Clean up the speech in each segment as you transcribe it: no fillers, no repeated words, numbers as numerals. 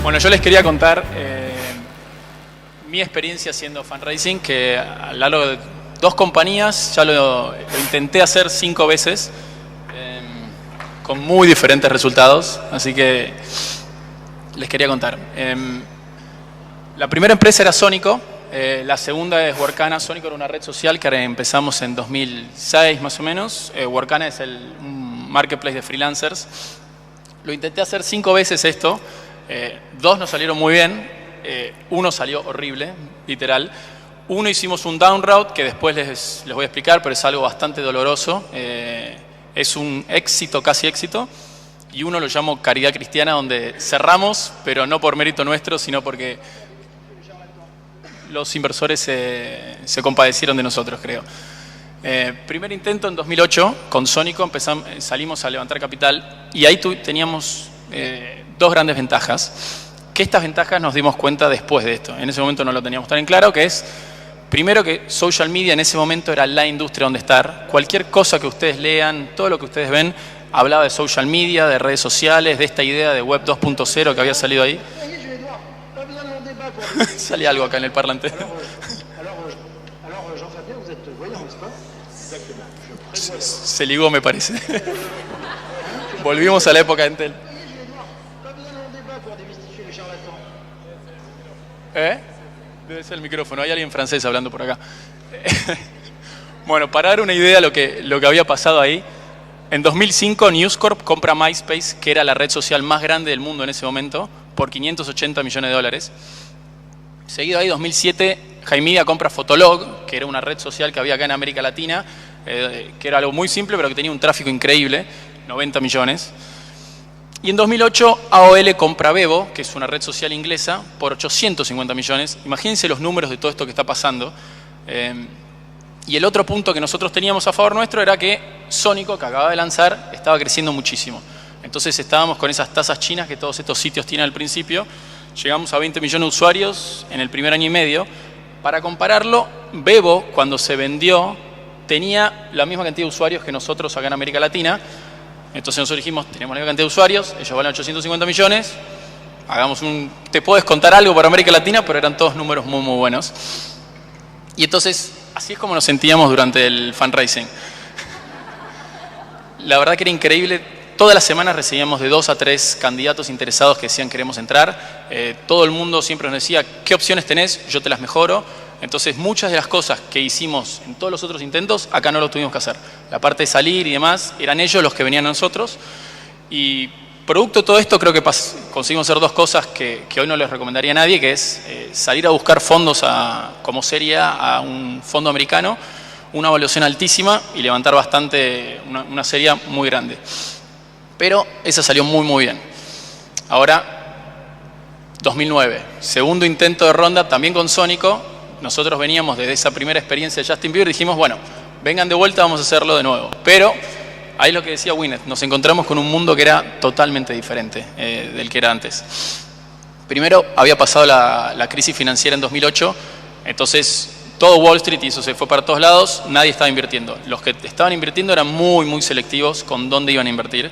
Bueno, yo les quería contar mi experiencia haciendo fundraising, que a lo largo de 2 compañías ya lo intenté hacer 5 veces, con muy diferentes resultados, así que les quería contar. La primera empresa era Sónico, la segunda es Workana. Sónico era una red social que empezamos en 2006 más o menos. Workana es un marketplace de freelancers. Lo intenté hacer 5 veces esto, 2 nos salieron muy bien, 1 salió horrible, literal. 1 hicimos un down route que después les voy a explicar, pero es algo bastante doloroso. Es un éxito, casi éxito. Y 1 lo llamo caridad cristiana, donde cerramos, pero no por mérito nuestro, sino porque los inversores se compadecieron de nosotros, creo. Primer intento en 2008, con Sónico salimos a levantar capital y ahí teníamos 2 grandes ventajas, que estas ventajas nos dimos cuenta después de esto. En ese momento no lo teníamos tan en claro, que es, primero, que social media en ese momento era la industria donde estar. Cualquier cosa que ustedes lean, todo lo que ustedes ven, hablaba de social media, de redes sociales, de esta idea de web 2.0 que había salido ahí. Salía algo acá en el parlante. Se ligó, me parece. Volvimos a la época de Entel. Debe ser el micrófono. Hay alguien francés hablando por acá. Bueno, para dar una idea de lo que había pasado ahí, en 2005 News Corp compra MySpace, que era la red social más grande del mundo en ese momento, por $580 millones. Seguido ahí, 2007, Jaimidia compra Fotolog, que era una red social que había acá en América Latina, que era algo muy simple, pero que tenía un tráfico increíble, 90 millones. Y en 2008, AOL compra Vevo, que es una red social inglesa, por 850 millones. Imagínense los números de todo esto que está pasando. Y el otro punto que nosotros teníamos a favor nuestro era que Sónico, que acababa de lanzar, estaba creciendo muchísimo. Entonces estábamos con esas tasas chinas que todos estos sitios tienen al principio. Llegamos a 20 millones de usuarios en el primer año y medio. Para compararlo, Vevo, cuando se vendió, tenía la misma cantidad de usuarios que nosotros acá en América Latina. Entonces nosotros dijimos, tenemos la misma cantidad de usuarios, ellos valen 850 millones, te puedo descontar algo para América Latina, pero eran todos números muy, muy buenos. Y entonces, así es como nos sentíamos durante el fundraising. La verdad que era increíble. Todas las semanas recibíamos de 2 a 3 candidatos interesados que decían queremos entrar. Todo el mundo siempre nos decía, ¿qué opciones tenés? Yo te las mejoro. Entonces, muchas de las cosas que hicimos en todos los otros intentos, acá no lo tuvimos que hacer. La parte de salir y demás, eran ellos los que venían a nosotros. Y producto de todo esto, creo que conseguimos hacer 2 cosas que hoy no les recomendaría a nadie, que es salir a buscar fondos como serie a un fondo americano, una evaluación altísima y levantar una serie muy grande. Pero esa salió muy, muy bien. Ahora, 2009, segundo intento de ronda, también con Sónico. Nosotros veníamos desde esa primera experiencia de Justin Bieber y dijimos, bueno, vengan de vuelta, vamos a hacerlo de nuevo. Pero, ahí lo que decía Winnet, nos encontramos con un mundo que era totalmente diferente del que era antes. Primero, había pasado la crisis financiera en 2008, entonces todo Wall Street, y eso se fue para todos lados, nadie estaba invirtiendo. Los que estaban invirtiendo eran muy, muy selectivos con dónde iban a invertir.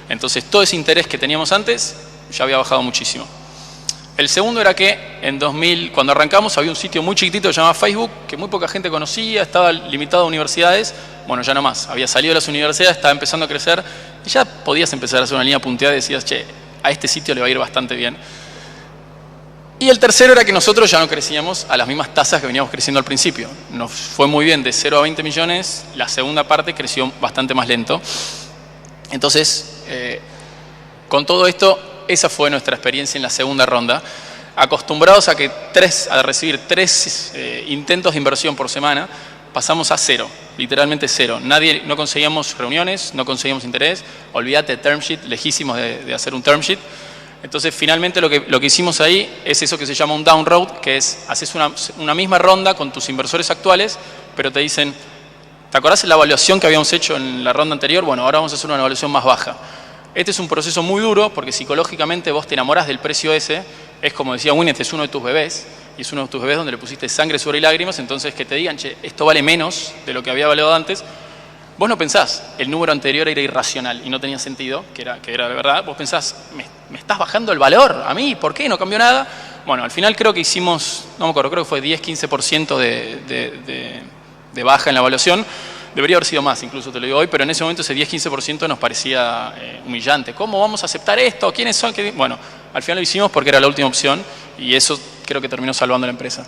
Entonces, todo ese interés que teníamos antes ya había bajado muchísimo. El segundo era que en 2000, cuando arrancamos, había un sitio muy chiquitito llamado Facebook, que muy poca gente conocía, estaba limitado a universidades. Bueno, ya no más. Había salido de las universidades, estaba empezando a crecer, y ya podías empezar a hacer una línea punteada y decías, che, a este sitio le va a ir bastante bien. Y el tercero era que nosotros ya no crecíamos a las mismas tasas que veníamos creciendo al principio. Nos fue muy bien de 0 a 20 millones, la segunda parte creció bastante más lento. Entonces, con todo esto, esa fue nuestra experiencia en la segunda ronda. Acostumbrados a recibir 3 intentos de inversión por semana, pasamos a 0, literalmente 0. No conseguíamos reuniones, no conseguíamos interés. Olvídate de term sheet, lejísimos de hacer un term sheet. Entonces, finalmente lo que hicimos ahí es eso que se llama un down road, que es, haces una misma ronda con tus inversores actuales, pero te dicen, ¿te acordás de la evaluación que habíamos hecho en la ronda anterior? Bueno, ahora vamos a hacer una evaluación más baja. Este es un proceso muy duro porque psicológicamente vos te enamorás del precio ese. Es como decía Winnet, es uno de tus bebés. Y es uno de tus bebés donde le pusiste sangre, sudor y lágrimas. Entonces que te digan, che, esto vale menos de lo que había valido antes. Vos no pensás, el número anterior era irracional y no tenía sentido, que era de verdad. Vos pensás, me me estás bajando el valor a mí, ¿por qué? No cambió nada. Bueno, al final creo que hicimos, no me acuerdo, creo que fue 10-15% de baja en la evaluación. Debería haber sido más, incluso te lo digo hoy, pero en ese momento ese 10-15% nos parecía humillante. ¿Cómo vamos a aceptar esto? ¿Quiénes son? Bueno, al final lo hicimos porque era la última opción y eso creo que terminó salvando la empresa.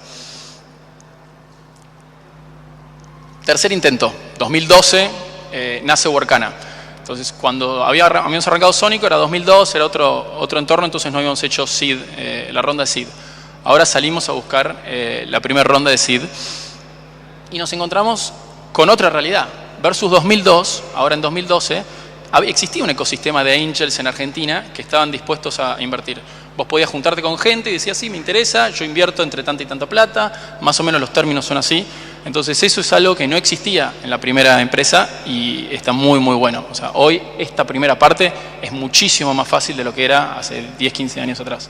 Tercer intento, 2012, nace Workana. Entonces, cuando habíamos arrancado Sónico, era 2002, era otro entorno, entonces no habíamos hecho seed, la ronda de seed. Ahora salimos a buscar la primera ronda de seed y nos encontramos con otra realidad. Versus 2002, ahora en 2012, existía un ecosistema de angels en Argentina que estaban dispuestos a invertir. Vos podías juntarte con gente y decías, sí, me interesa, yo invierto entre tanta y tanta plata, más o menos los términos son así. Entonces eso es algo que no existía en la primera empresa y está muy, muy bueno. O sea, hoy esta primera parte es muchísimo más fácil de lo que era hace 10, 15 años atrás.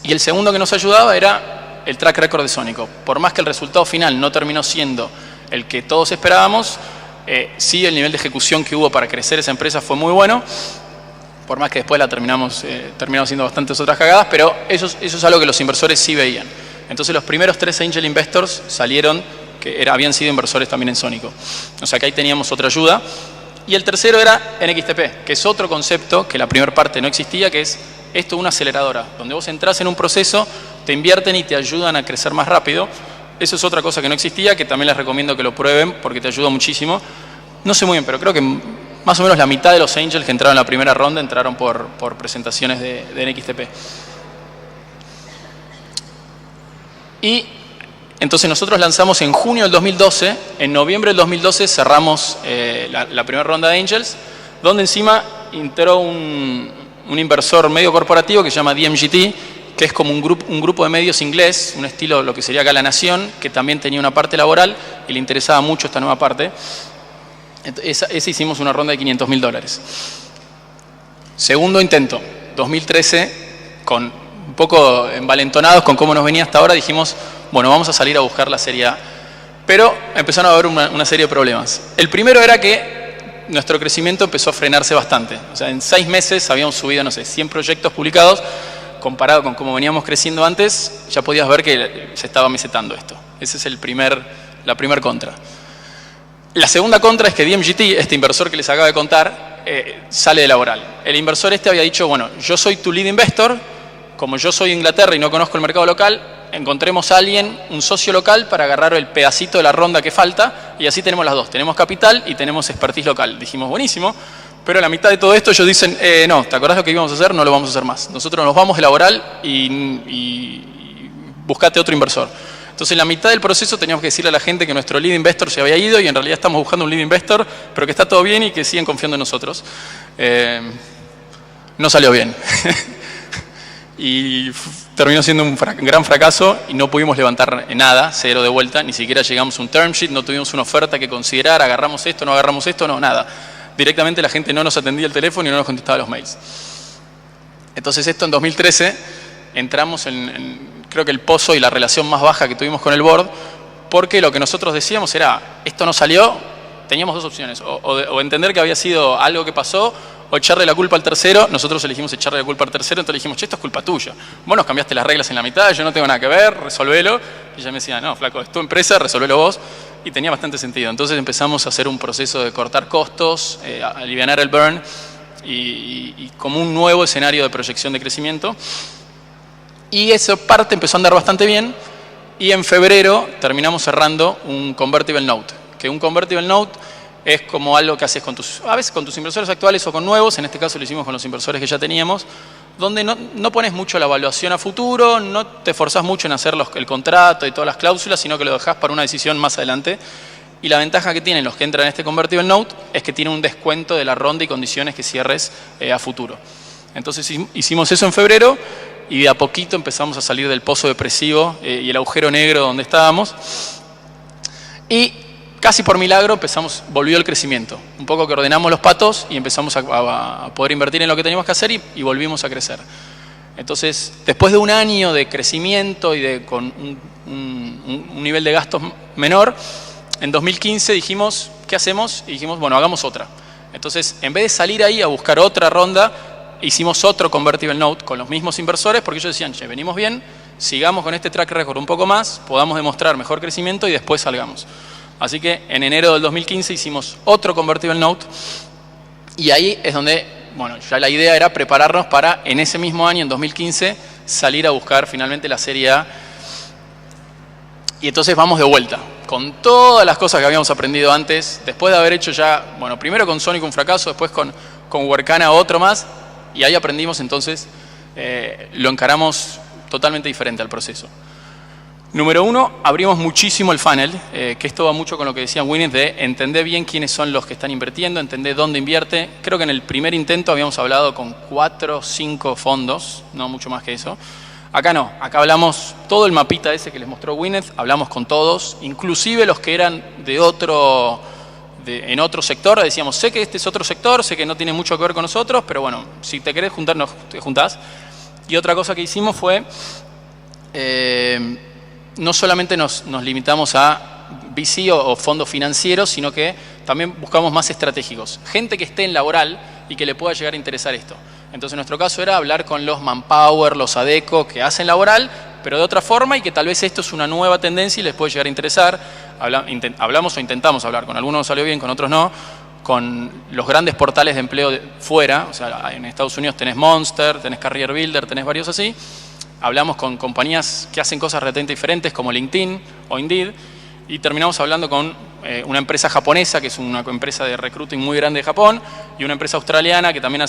Y el segundo que nos ayudaba era el track record de Sónico. Por más que el resultado final no terminó siendo el que todos esperábamos, sí el nivel de ejecución que hubo para crecer esa empresa fue muy bueno, por más que después la terminamos haciendo bastantes otras cagadas, pero eso es algo que los inversores sí veían. Entonces los primeros 3 angel investors salieron que habían sido inversores también en Sónico. O sea que ahí teníamos otra ayuda. Y el tercero era NXTP, que es otro concepto que la primera parte no existía, que es esto una aceleradora, donde vos entras en un proceso, te invierten y te ayudan a crecer más rápido. Eso es otra cosa que no existía, que también les recomiendo que lo prueben porque te ayuda muchísimo. No sé muy bien, pero creo que más o menos la mitad de los angels que entraron en la primera ronda entraron por presentaciones de NXTP. Y entonces nosotros lanzamos en junio del 2012, en noviembre del 2012 cerramos la primera ronda de angels, donde encima entró un inversor medio corporativo que se llama DMGT, que es como un grupo de medios inglés, un estilo lo que sería acá La Nación, que también tenía una parte laboral y le interesaba mucho esta nueva parte. Ese hicimos una ronda de $500.000. Segundo intento, 2013, con un poco envalentonados con cómo nos venía hasta ahora, dijimos, bueno, vamos a salir a buscar la Serie A. Pero empezaron a haber una serie de problemas. El primero era que nuestro crecimiento empezó a frenarse bastante. O sea, en 6 meses habíamos subido, no sé, 100 proyectos publicados. Comparado con cómo veníamos creciendo antes, ya podías ver que se estaba mesetando esto. Esa es la primer contra. La segunda contra es que DMGT, este inversor que les acabo de contar, sale de laboral. El inversor había dicho, bueno, yo soy tu lead investor, como yo soy de Inglaterra y no conozco el mercado local, encontremos a alguien, un socio local, para agarrar el pedacito de la ronda que falta, y así tenemos las dos, tenemos capital y tenemos expertise local. Dijimos, buenísimo. Pero a la mitad de todo esto ellos dicen, no, ¿te acordás lo que íbamos a hacer? No lo vamos a hacer más. Nosotros nos vamos de laboral y buscate otro inversor. Entonces en la mitad del proceso teníamos que decirle a la gente que nuestro lead investor se había ido y en realidad estamos buscando un lead investor, pero que está todo bien y que siguen confiando en nosotros. No salió bien. Y terminó siendo un gran fracaso y no pudimos levantar nada, cero de vuelta, ni siquiera llegamos a un term sheet, no tuvimos una oferta que considerar, agarramos esto, no, nada. Directamente la gente no nos atendía el teléfono y no nos contestaba los mails. Entonces esto en 2013 entramos creo que el pozo y la relación más baja que tuvimos con el board, porque lo que nosotros decíamos era, esto no salió, teníamos dos opciones, o entender que había sido algo que pasó, o echarle la culpa al tercero. Nosotros elegimos echarle la culpa al tercero, entonces dijimos, che, esto es culpa tuya. Vos nos cambiaste las reglas en la mitad, yo no tengo nada que ver, resolvelo. Y ella me decía, no, flaco, es tu empresa, resolvelo vos. Y tenía bastante sentido. Entonces empezamos a hacer un proceso de cortar costos, alivianar el burn y como un nuevo escenario de proyección de crecimiento. Y esa parte empezó a andar bastante bien y en febrero terminamos cerrando un convertible note. Que un convertible note es como algo que haces a veces con tus inversores actuales o con nuevos, en este caso lo hicimos con los inversores que ya teníamos, donde no pones mucho la evaluación a futuro, no te esforzás mucho en hacer el contrato y todas las cláusulas, sino que lo dejás para una decisión más adelante. Y la ventaja que tienen los que entran en este convertible note es que tienen un descuento de la ronda y condiciones que cierres a futuro. Entonces hicimos eso en febrero y de a poquito empezamos a salir del pozo depresivo y el agujero negro donde estábamos. Y casi por milagro volvió el crecimiento. Un poco que ordenamos los patos y empezamos a poder invertir en lo que teníamos que hacer y volvimos a crecer. Entonces, después de un año de crecimiento y con un nivel de gastos menor, en 2015 dijimos, ¿qué hacemos? Y dijimos, bueno, hagamos otra. Entonces, en vez de salir ahí a buscar otra ronda, hicimos otro convertible note con los mismos inversores porque ellos decían, che, venimos bien, sigamos con este track record un poco más, podamos demostrar mejor crecimiento y después salgamos. Así que en enero del 2015 hicimos otro convertible note y ahí es donde, bueno, ya la idea era prepararnos para en ese mismo año, en 2015, salir a buscar finalmente la Serie A. Y entonces vamos de vuelta, con todas las cosas que habíamos aprendido antes, después de haber hecho ya, bueno, primero con Sonic un fracaso, después con Workana otro más, y ahí aprendimos entonces, lo encaramos totalmente diferente al proceso. Número 1, abrimos muchísimo el funnel, que esto va mucho con lo que decía Gwyneth de entender bien quiénes son los que están invirtiendo, entender dónde invierte. Creo que en el primer intento habíamos hablado con 4 o 5 fondos, no mucho más que eso. Acá no, acá hablamos todo el mapita ese que les mostró Gwyneth, hablamos con todos, inclusive los que eran de en otro sector, decíamos, sé que este es otro sector, sé que no tiene mucho que ver con nosotros, pero bueno, si te querés juntar, te juntás. Y otra cosa que hicimos fue, no solamente nos limitamos a VC o fondos financieros, sino que también buscamos más estratégicos. Gente que esté en laboral y que le pueda llegar a interesar esto. Entonces, en nuestro caso era hablar con los Manpower, los Adecco, que hacen laboral, pero de otra forma y que tal vez esto es una nueva tendencia y les puede llegar a interesar. Hablamos o intentamos hablar, con algunos nos salió bien, con otros no, con los grandes portales de empleo fuera, o sea, en Estados Unidos tenés Monster, tenés Career Builder, tenés varios así. Hablamos con compañías que hacen cosas relativamente diferentes como LinkedIn o Indeed y terminamos hablando con una empresa japonesa que es una empresa de recruiting muy grande de Japón y una empresa australiana que también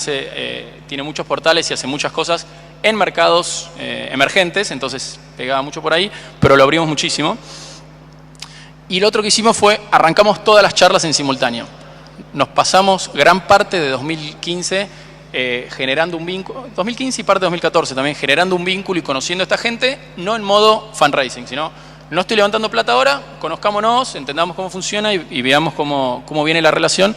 tiene muchos portales y hace muchas cosas en mercados emergentes, entonces pegaba mucho por ahí, pero lo abrimos muchísimo. Y lo otro que hicimos fue, arrancamos todas las charlas en simultáneo. Nos pasamos gran parte de 2015 generando un vínculo, 2015 y parte de 2014 también, generando un vínculo y conociendo a esta gente, no en modo fundraising, sino no estoy levantando plata ahora, conozcámonos, entendamos cómo funciona y veamos cómo viene la relación,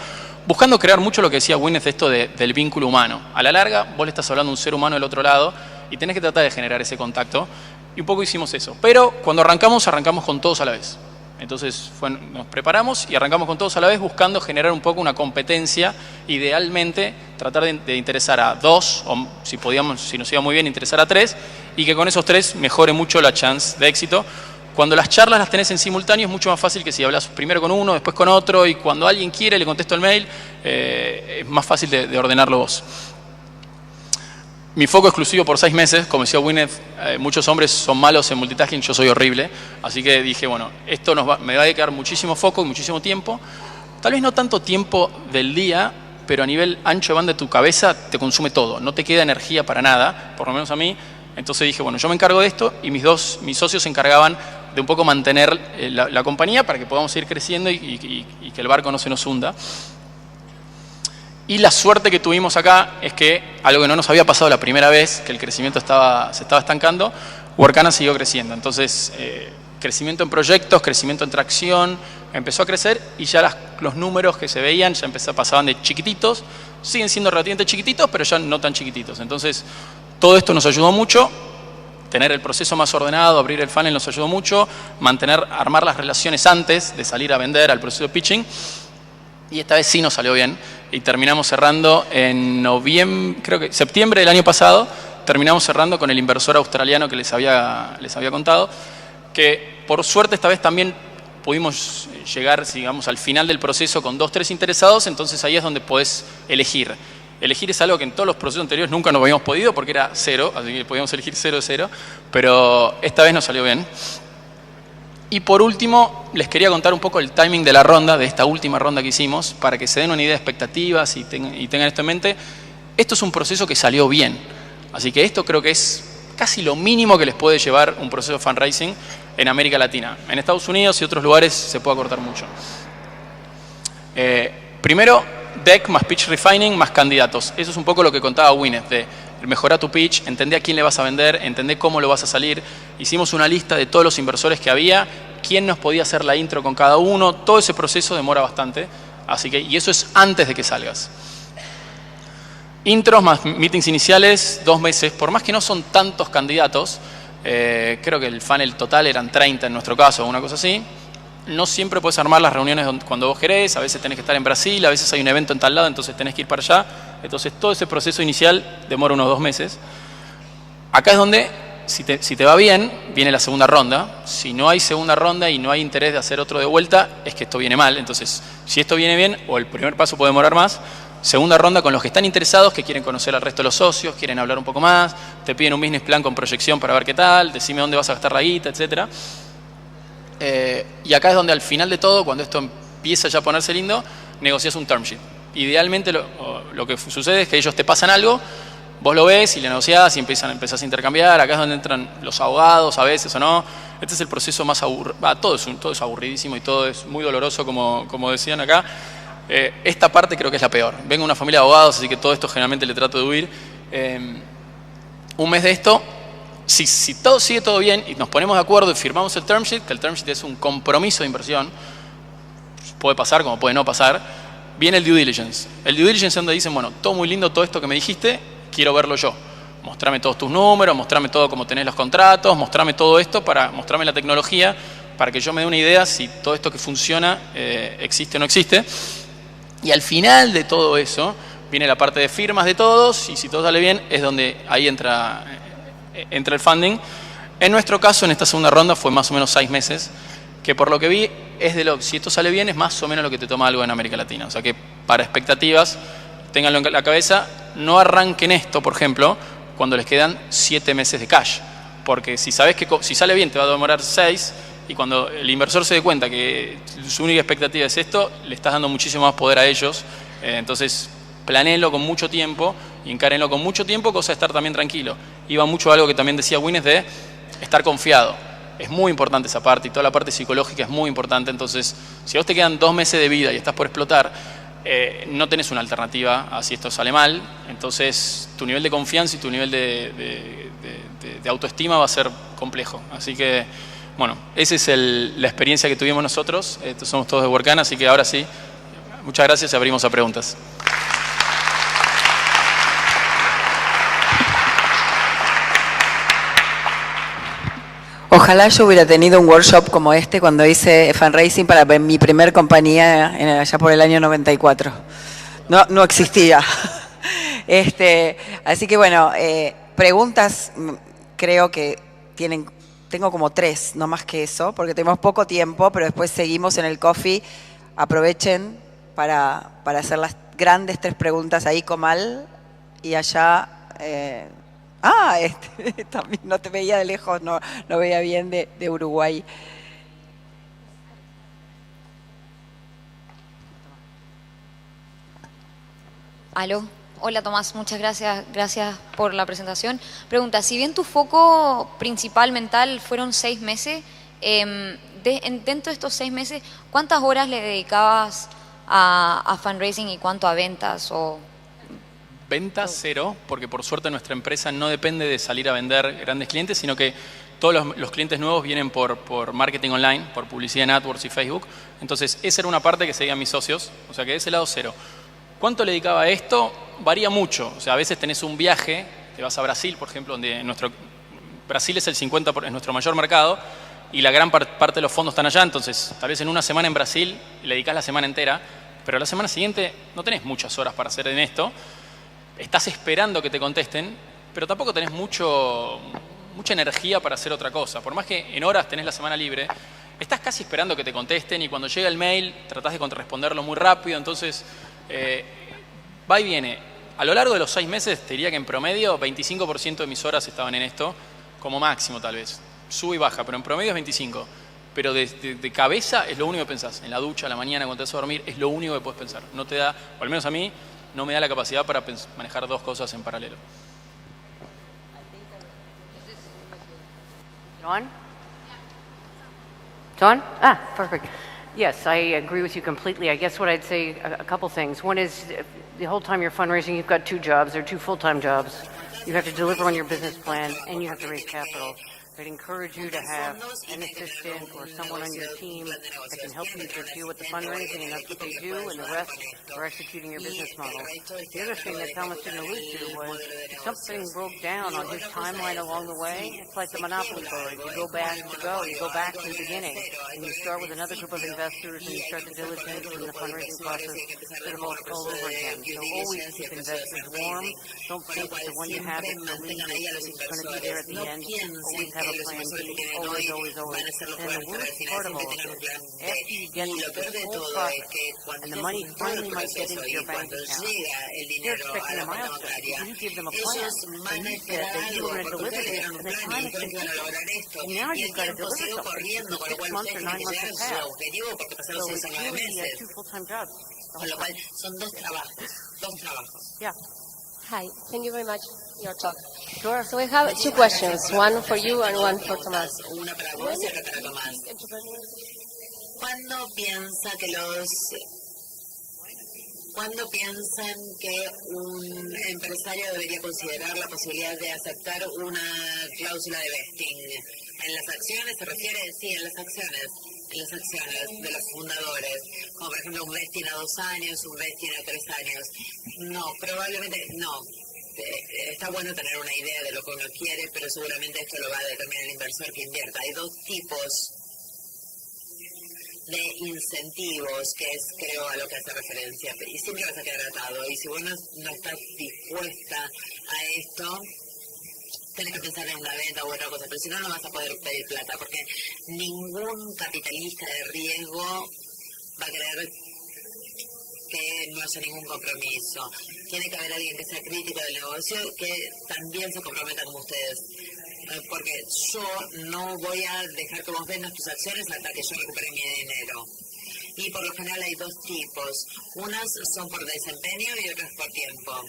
buscando crear mucho lo que decía Gwyneth, esto del vínculo humano. A la larga, vos le estás hablando a un ser humano del otro lado y tenés que tratar de generar ese contacto. Y un poco hicimos eso. Pero cuando arrancamos con todos a la vez. Entonces nos preparamos y arrancamos con todos a la vez buscando generar un poco una competencia, idealmente tratar de interesar a 2 o si nos iba muy bien interesar a 3 y que con esos 3 mejore mucho la chance de éxito. Cuando las charlas las tenés en simultáneo es mucho más fácil que si hablas primero con uno, después con otro y cuando alguien quiere le contesto el mail, es más fácil de ordenarlo vos. Mi foco exclusivo por 6 meses, como decía Gwyneth, muchos hombres son malos en multitasking, yo soy horrible, así que dije, bueno, esto me va a dedicar muchísimo foco y muchísimo tiempo, tal vez no tanto tiempo del día, pero a nivel ancho de banda de tu cabeza te consume todo, no te queda energía para nada, por lo menos a mí. Entonces dije, bueno, yo me encargo de esto y mis socios se encargaban de un poco mantener la compañía para que podamos seguir creciendo y que el barco no se nos hunda. Y la suerte que tuvimos acá es que, algo que no nos había pasado la primera vez, que el crecimiento se estaba estancando, Workana siguió creciendo. Entonces, crecimiento en proyectos, crecimiento en tracción, empezó a crecer y ya los números que se veían ya pasaban de chiquititos, siguen siendo relativamente chiquititos, pero ya no tan chiquititos. Entonces, todo esto nos ayudó mucho, tener el proceso más ordenado, abrir el funnel nos ayudó mucho, armar las relaciones antes de salir a vender al proceso de pitching. Y esta vez sí nos salió bien y terminamos cerrando en septiembre del año pasado, terminamos cerrando con el inversor australiano que les había contado, que por suerte esta vez también pudimos llegar, digamos, al final del proceso con 2 o 3 interesados, entonces ahí es donde podés elegir. Elegir es algo que en todos los procesos anteriores nunca nos habíamos podido porque era 0, así que podíamos elegir 0 de 0, pero esta vez nos salió bien. Y por último, les quería contar un poco el timing de la ronda, de esta última ronda que hicimos, para que se den una idea de expectativas y tengan esto en mente. Esto es un proceso que salió bien, así que esto creo que es casi lo mínimo que les puede llevar un proceso de fundraising en América Latina. En Estados Unidos y otros lugares se puede acortar mucho. Primero, deck más pitch refining más candidatos. Eso es un poco lo que contaba Gwyneth, de mejorar tu pitch, entender a quién le vas a vender, entender cómo lo vas a salir. Hicimos una lista de todos los inversores que había, quién nos podía hacer la intro con cada uno. Todo ese proceso demora bastante, y eso es antes de que salgas. Intros más meetings iniciales, 2 meses. Por más que no son tantos candidatos, creo que el funnel total eran 30 en nuestro caso, una cosa así. no siempre puedes armar las reuniones cuando vos querés, a veces tenés que estar en Brasil, a veces hay un evento en tal lado, entonces tenés que ir para allá. Entonces todo ese proceso inicial demora unos 2 meses. Acá es donde, si te va bien, viene la segunda ronda. Si no hay segunda ronda y no hay interés de hacer otro de vuelta, es que esto viene mal. Entonces, si esto viene bien, o el primer paso puede demorar más, segunda ronda con los que están interesados, que quieren conocer al resto de los socios, quieren hablar un poco más, te piden un business plan con proyección para ver qué tal, decime dónde vas a gastar la guita, etc. Y acá es donde al final de todo, cuando esto empieza ya a ponerse lindo, negocias un term sheet. Idealmente lo que sucede es que ellos te pasan algo, vos lo ves y le negociás y empezás a intercambiar. Acá es donde entran los abogados a veces o no. Este es el proceso más aburrido. Todo es aburridísimo y todo es muy doloroso, como decían acá. Esta parte creo que es la peor. Vengo de una familia de abogados, así que todo esto generalmente le trato de huir. Un mes de esto, si todo sigue todo bien y nos ponemos de acuerdo y firmamos el term sheet, que el term sheet es un compromiso de inversión, puede pasar como puede no pasar, viene el due diligence. El due diligence es donde dicen, bueno, todo muy lindo, todo esto que me dijiste, quiero verlo yo. Mostrame todos tus números, mostrame todo cómo tenés los contratos, mostrame todo esto, mostrame la tecnología, para que yo me dé una idea si todo esto que funciona existe o no existe. Y al final de todo eso, viene la parte de firmas de todos, y si todo sale bien, es donde ahí entra el funding. En nuestro caso, en esta segunda ronda, fue más o menos 6 meses, que por lo que vi, si esto sale bien, es más o menos lo que te toma algo en América Latina. O sea que para expectativas, ténganlo en la cabeza, no arranquen esto, por ejemplo, cuando les quedan 7 meses de cash. Porque si sabes que si sale bien te va a demorar 6, y cuando el inversor se dé cuenta que su única expectativa es esto, le estás dando muchísimo más poder a ellos. Entonces, planéenlo con mucho tiempo y encárenlo con mucho tiempo, cosa de estar también tranquilo. Iba mucho a algo que también decía Wines de estar confiado. Es muy importante esa parte, y toda la parte psicológica es muy importante. Entonces, si a vos te quedan 2 meses de vida y estás por explotar, no tenés una alternativa a si esto sale mal. Entonces, tu nivel de confianza y tu nivel de autoestima va a ser complejo. Así que, bueno, esa es la experiencia que tuvimos nosotros. Somos todos de Workana, así que ahora sí, muchas gracias y abrimos a preguntas. Ojalá yo hubiera tenido un workshop como este cuando hice fundraising para mi primer compañía allá por el año 94. No existía. Así que bueno, preguntas creo que tengo como 3, no más que eso, porque tenemos poco tiempo, pero después seguimos en el coffee. Aprovechen para hacer las grandes 3 preguntas ahí, Comal, y allá... también no te veía de lejos, no veía bien de Uruguay. Aló, hola Tomás, muchas gracias por la presentación. Pregunta, si bien tu foco principal mental fueron 6 meses, dentro de estos 6 meses, ¿cuántas horas le dedicabas a fundraising y cuánto a ventas? Ventas 0, porque por suerte nuestra empresa no depende de salir a vender grandes clientes, sino que todos los clientes nuevos vienen por marketing online, por publicidad en AdWords y Facebook. Entonces, esa era una parte que seguían mis socios, o sea que de ese lado 0. ¿Cuánto le dedicaba a esto? Varía mucho. O sea, a veces tenés un viaje, te vas a Brasil, por ejemplo, donde Brasil es el 50%, es nuestro mayor mercado, y la gran parte de los fondos están allá. Entonces, tal vez en una semana en Brasil le dedicás la semana entera, pero la semana siguiente no tenés muchas horas para hacer en esto. Estás esperando que te contesten, pero tampoco tenés mucha energía para hacer otra cosa. Por más que en horas tenés la semana libre, estás casi esperando que te contesten, y cuando llega el mail tratás de responderlo muy rápido. Entonces, va y viene. A lo largo de los 6 meses, te diría que en promedio 25% de mis horas estaban en esto, como máximo tal vez. Sube y baja, pero en promedio es 25%. Pero de cabeza es lo único que pensás. En la ducha, a la mañana, cuando te vas a dormir, es lo único que puedes pensar. No te da, o al menos a mí, no me da la capacidad para manejar 2 cosas en paralelo. John? Perfect. Yes, I agree with you completely. I guess what I'd say, a couple things. One is, the whole time you're fundraising, you've got 2 jobs. They're 2 full-time jobs. You have to deliver on your business plan, and you have to raise capital. I'd encourage you to have an assistant or someone on your team that can help you to deal with the fundraising, and that's what they do, and the rest are executing your business model. The other thing that Thomas didn't allude to was if something broke down on his timeline along the way, it's like the Monopoly board. You go back to the beginning, and you start with another group of investors, and you start the diligence and the fundraising process sort of all over again. So always keep investors warm. Don't think that the one you have is the lead is going to be there at the end. Always have a plan B. Always. And the worst part of all of this, after you get through the whole process, and the money finally might get into your bank account, they're expecting a milestone. You give them a plan, and you said that you were going to deliver this, and the time has been ticking. And now you've got to deliver something. 6 months or 9 months have passed. So it's really 2 full-time jobs. Con lo cual son dos trabajos. Yeah. Hi, thank you very much for your talk. Sure. So we have 2 questions, one for you and one for Tomás. Una para vos y otra para Tomás. ¿Cuándo piensan que un empresario debería considerar la posibilidad de aceptar una cláusula de vesting? ¿En las acciones se refiere? Sí, en las acciones de los fundadores, como por ejemplo un vesting a 2 años, un vesting a 3 años. No, probablemente no. Está bueno tener una idea de lo que uno quiere, pero seguramente esto lo va a determinar el inversor que invierta. Hay 2 tipos de incentivos, que es, creo, a lo que hace referencia, y siempre vas a quedar atado, y si vos no estás dispuesta a esto, tenés que pensar en una venta u otra cosa, pero si no, no vas a poder pedir plata, porque ningún capitalista de riesgo va a querer que no haya ningún compromiso. Tiene que haber alguien que sea crítico del negocio, que también se comprometa como ustedes. Porque yo no voy a dejar que vos vendas tus acciones hasta que yo recupere mi dinero. Y por lo general hay 2 tipos. Unas son por desempeño y otras por tiempo.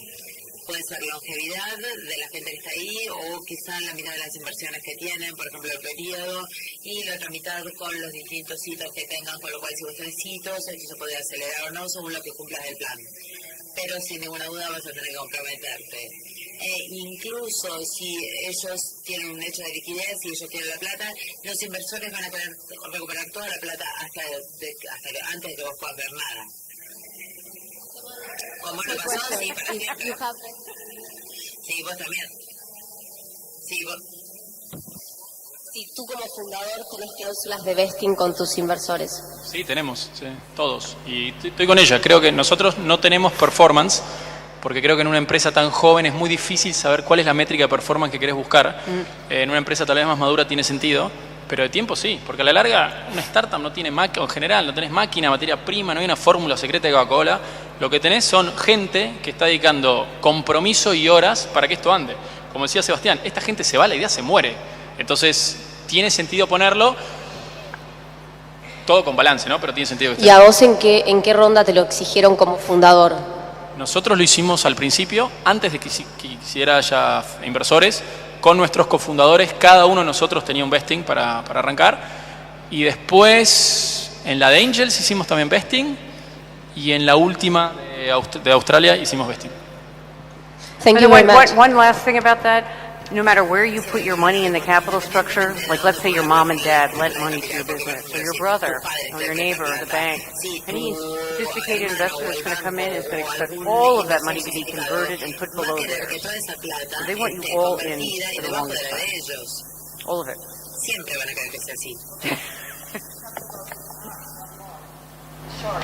Puede ser longevidad de la gente que está ahí, o quizá la mitad de las inversiones que tienen, por ejemplo el periodo, y la otra mitad con los distintos hitos que tengan, con lo cual si vos tenés hitos, esto se puede acelerar o no según lo que cumplas el plan. Pero sin ninguna duda vas a tener que comprometerte. Incluso si ellos tienen un hecho de liquidez y ellos tienen la plata, los inversores van a querer recuperar toda la plata hasta que antes de que vos puedas ver nada. Como lo pasó, sí, para siempre. Sí, vos también. Sí, vos. Si tú como fundador tenés cláusulas de vesting con tus inversores. Sí, tenemos, sí, todos. Y estoy con ella. Creo que nosotros no tenemos performance, porque creo que en una empresa tan joven es muy difícil saber cuál es la métrica de performance que querés buscar. En una empresa tal vez más madura tiene sentido, pero de tiempo sí, porque a la larga una startup no tiene máquina, en general no tenés máquina, materia prima, no hay una fórmula secreta de Coca-Cola. Lo que tenés son gente que está dedicando compromiso y horas para que esto ande. Como decía Sebastián, esta gente se va, la idea se muere. Entonces tiene sentido ponerlo, todo con balance, ¿no? Pero tiene sentido que esté. ¿Y a vos en qué ronda te lo exigieron como fundador? Nosotros lo hicimos al principio, antes de que quisiera haya inversores, con nuestros cofundadores. Cada uno de nosotros tenía un vesting para arrancar. Y después, en la de Angels hicimos también vesting. Y en la última de Australia hicimos vesting. Thank you very much. One last thing about that. No matter where you put your money in the capital structure, like let's say your mom and dad lent money to your business, or your brother, or your neighbor, or the bank, any sophisticated investor that's going to come in is going to expect all of that money to be converted and put below theirs. So they want you all in for the longest time. All of it. Siempre van a querer que sea así.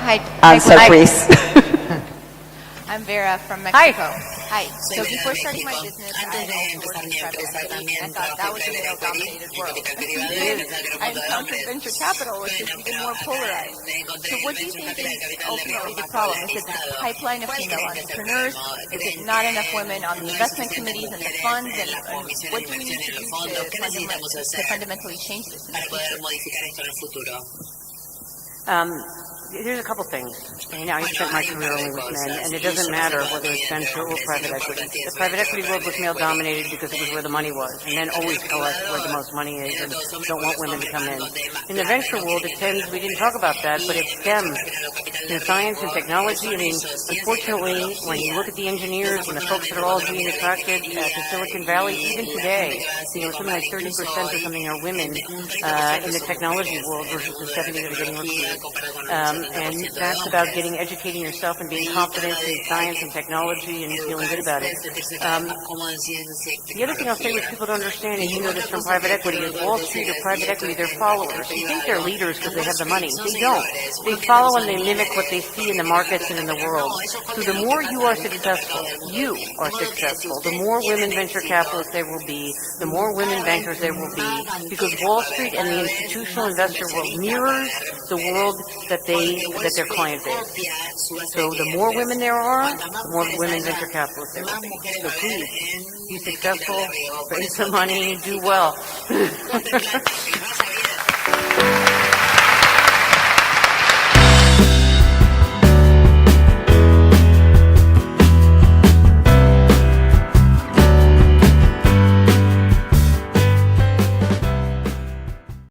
Hi. Answer, please. I'm Vera from Mexico. Hi. Soy So Vera before de starting my México. business, Antes de I empezar mi also empresa worked también in private equity. I thought that was a trabajé en male-dominated en world. capital privado y pensaba que era un I mundo de encountered hombres. venture capital, which is Bueno, even pero more acá polarized. encontré So what do you venture think capital, is capital de ultimately riesgo the más problem? Is it the polarizado. pipeline of ¿Cuál female crees que es el entrepreneurs? problema? Is it ¿Creen not que enough women on the no hay investment suficientes committees and the mujeres funds? en las And comisiones what de do we need inversión y en to los do fondos? ¿Qué necesitamos to hacer fundamentally change this in the para poder future? modificar esto en el futuro? Here's a couple things. I've spent my career only with men, and it doesn't matter whether it's venture or private equity. The private equity world was male-dominated because it was where the money was, and men always collect where the most money is and don't want women to come in. In the venture world, it tends, we didn't talk about that, but it's STEM. In science and technology, unfortunately, when you look at the engineers and the folks that are all being attracted to Silicon Valley, even today, something like 30% or something are women in the technology world versus the 70% that are getting recruited. And that's about educating yourself and being confident in science and technology and feeling good about it. The other thing I'll say which people don't understand, and you know this from private equity, is Wall Street or private equity, they're followers. You think they're leaders because they have the money. They don't. They follow and they mimic what they see in the markets and in the world. So the more you are successful, the more women venture capitalists there will be, the more women bankers there will be, because Wall Street and the institutional investor world mirrors the world that their client base. So the more women there are, the more women venture capitalists there will be. So please, be successful, raise some money, do well.